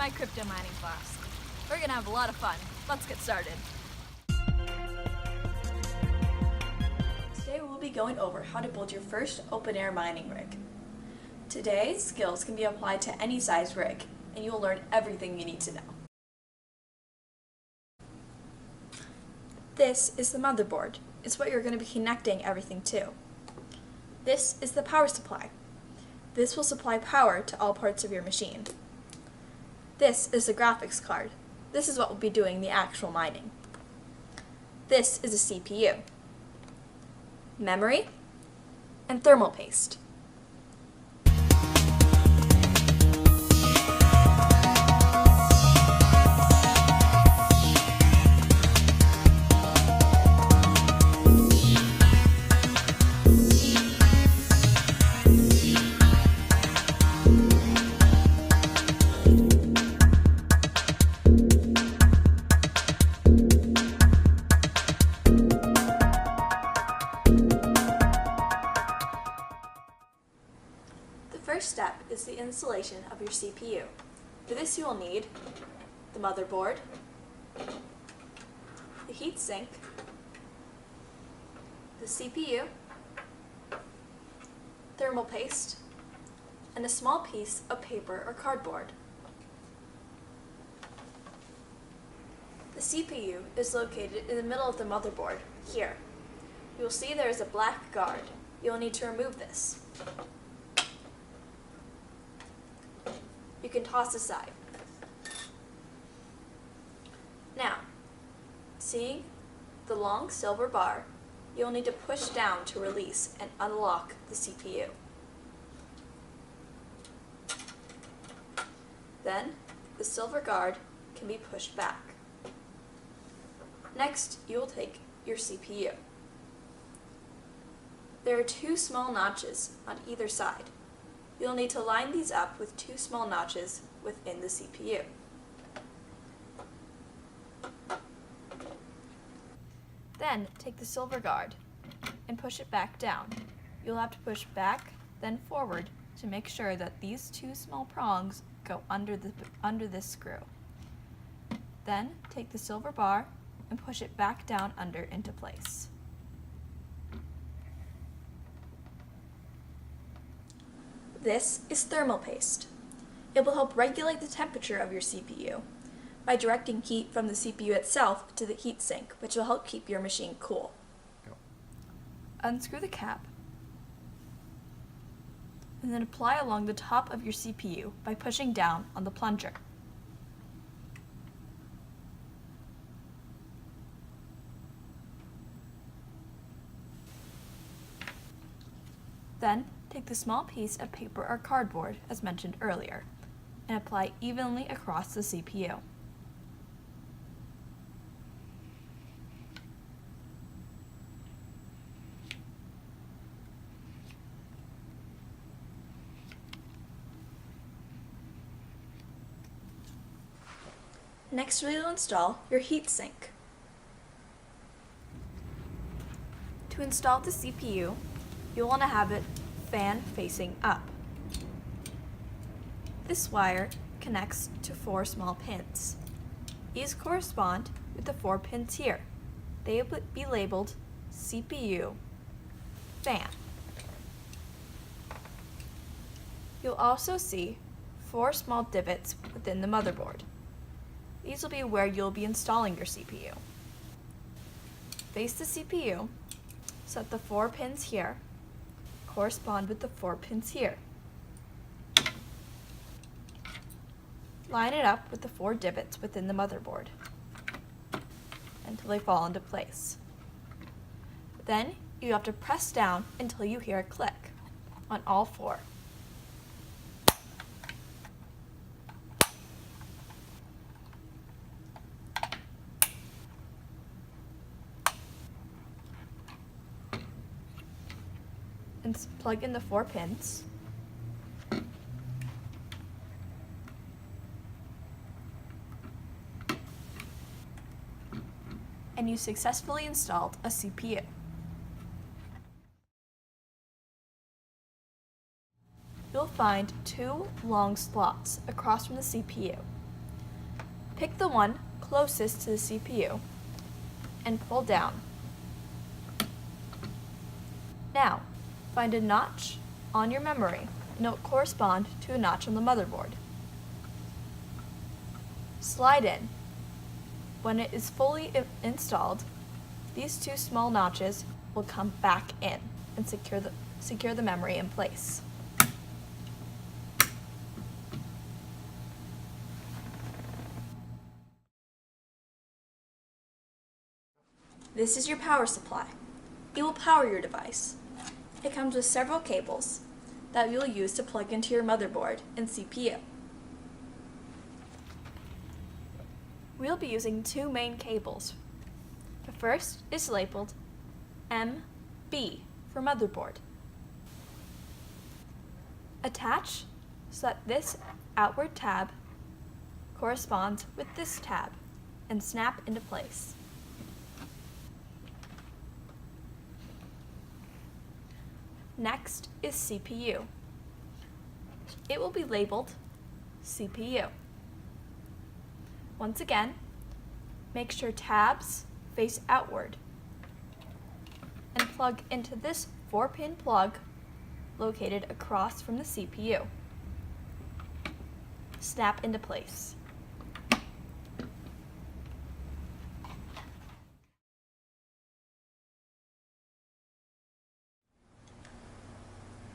my crypto mining class. We're gonna have a lot of fun. Let's get started. Today we'll be going over how to build your first open-air mining rig. Today's skills can be applied to any size rig, and you will learn everything you need to know. This is the motherboard. It's what you're going to be connecting everything to. This is the power supply. This will supply power to all parts of your machine. This is the graphics card. This is what will be doing the actual mining. This is a CPU, memory, and thermal paste. The first step is the installation of your CPU. For this you will need the motherboard, the heatsink, the CPU, thermal paste, and a small piece of paper or cardboard. The CPU is located in the middle of the motherboard, here. You will see there is a black guard. You will need to remove this. You can toss aside. Now, seeing the long silver bar, you'll need to push down to release and unlock the CPU. Then, the silver guard can be pushed back. Next, you will take your CPU. There are two small notches on either side. You'll need to line these up with two small notches within the CPU. Then take the silver guard and push it back down. You'll have to push back, then forward to make sure that these two small prongs go under this screw. Then take the silver bar and push it back down under into place. This is thermal paste. It will help regulate the temperature of your CPU by directing heat from the CPU itself to the heatsink, which will help keep your machine cool. Unscrew the cap and then apply along the top of your CPU by pushing down on the plunger. Then, take the small piece of paper or cardboard, as mentioned earlier, and apply evenly across the CPU. Next, we will install your heatsink. To install the CPU, you'll want to have it fan facing up. This wire connects to 4 small pins. These correspond with the 4 pins here. They will be labeled CPU, fan. You'll also see 4 small divots within the motherboard. These will be where you'll be installing your CPU. Face the CPU, set the 4 pins here, correspond with the 4 pins here. Line it up with the 4 divots within the motherboard until they fall into place. Then you have to press down until you hear a click on all 4. And plug in the 4 pins. And you successfully installed a CPU. You'll find 2 long slots across from the CPU. Pick the one closest to the CPU and pull down. Now, find a notch on your memory and it will correspond to a notch on the motherboard. Slide in. When it is fully installed, these two small notches will come back in and secure the memory in place. This is your power supply. It will power your device. It comes with several cables that you will use to plug into your motherboard and CPU. We'll be using two main cables. The first is labeled MB for motherboard. Attach so that this outward tab corresponds with this tab and snap into place. Next is CPU. It will be labeled CPU. Once again, make sure tabs face outward and plug into this 4-pin plug located across from the CPU. Snap into place.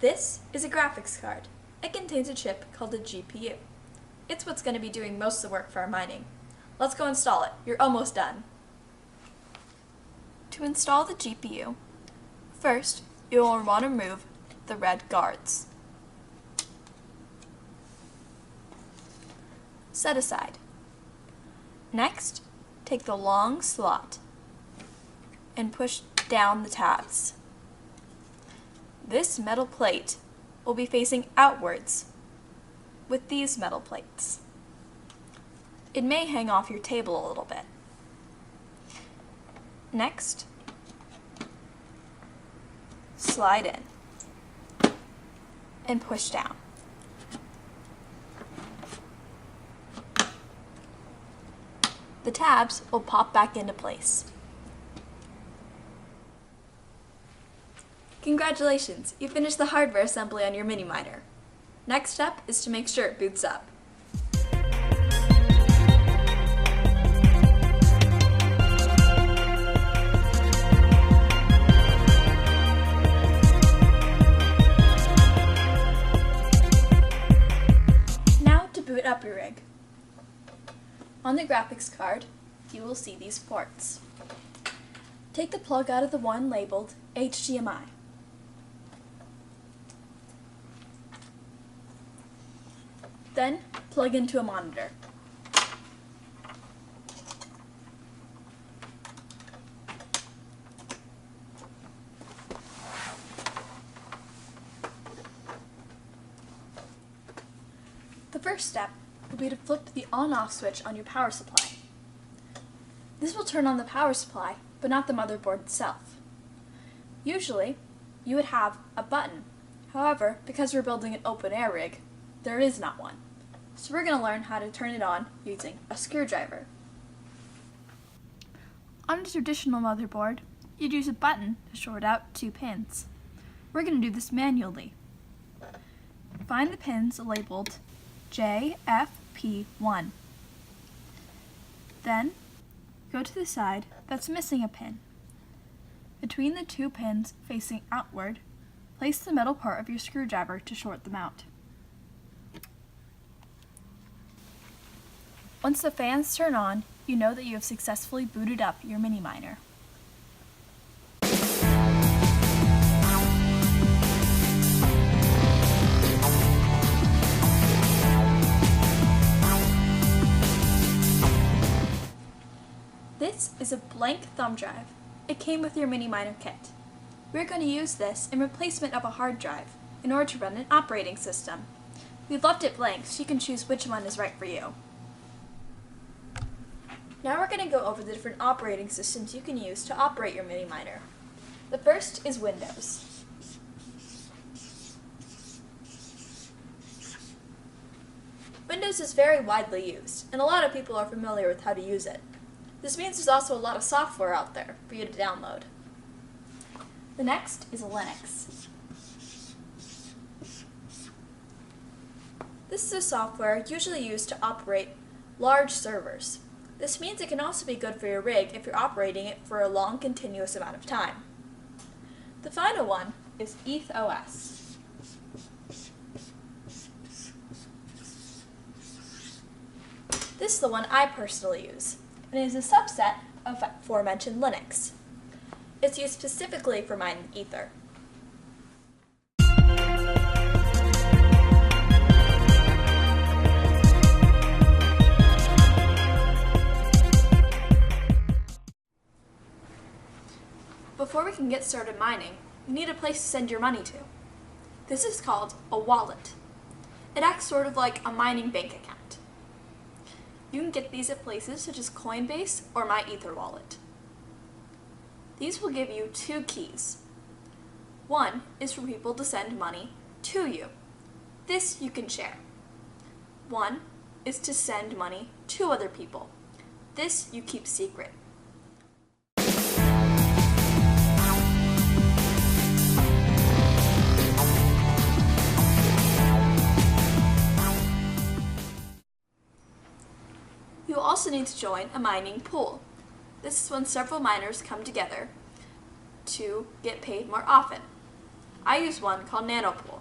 This is a graphics card. It contains a chip called a GPU. It's what's going to be doing most of the work for our mining. Let's go install it. You're almost done. To install the GPU, first you will want to remove the red guards. Set aside. Next, take the long slot and push down the tabs. This metal plate will be facing outwards with these metal plates. It may hang off your table a little bit. Next, slide in and push down. The tabs will pop back into place. Congratulations, you finished the hardware assembly on your mini miner. Next step is to make sure it boots up. Now to boot up your rig. On the graphics card, you will see these ports. Take the plug out of the one labeled HDMI. Then plug into a monitor. The first step will be to flip the on-off switch on your power supply. This will turn on the power supply, but not the motherboard itself. Usually, you would have a button. However, because we're building an open-air rig, there is not one. So we're going to learn how to turn it on using a screwdriver. On a traditional motherboard, you'd use a button to short out 2 pins. We're going to do this manually. Find the pins labeled JFP1. Then, go to the side that's missing a pin. Between the 2 pins facing outward, place the metal part of your screwdriver to short them out. Once the fans turn on, you know that you have successfully booted up your mini miner. This is a blank thumb drive. It came with your mini miner kit. We're going to use this in replacement of a hard drive in order to run an operating system. We've left it blank so you can choose which one is right for you. Now we're going to go over the different operating systems you can use to operate your mini miner. The first is Windows. Windows is very widely used, and a lot of people are familiar with how to use it. This means there's also a lot of software out there for you to download. The next is Linux. This is a software usually used to operate large servers. This means it can also be good for your rig if you're operating it for a long continuous amount of time. The final one is EthOS. This is the one I personally use, and it is a subset of aforementioned Linux. It's used specifically for mining Ether. Before we can get started mining, you need a place to send your money to. This is called a wallet. It acts sort of like a mining bank account. You can get these at places such as Coinbase or MyEtherWallet. These will give you two keys. One is for people to send money to you. This you can share. One is to send money to other people. This you keep secret. You will also need to join a mining pool. This is when several miners come together to get paid more often. I use one called NanoPool.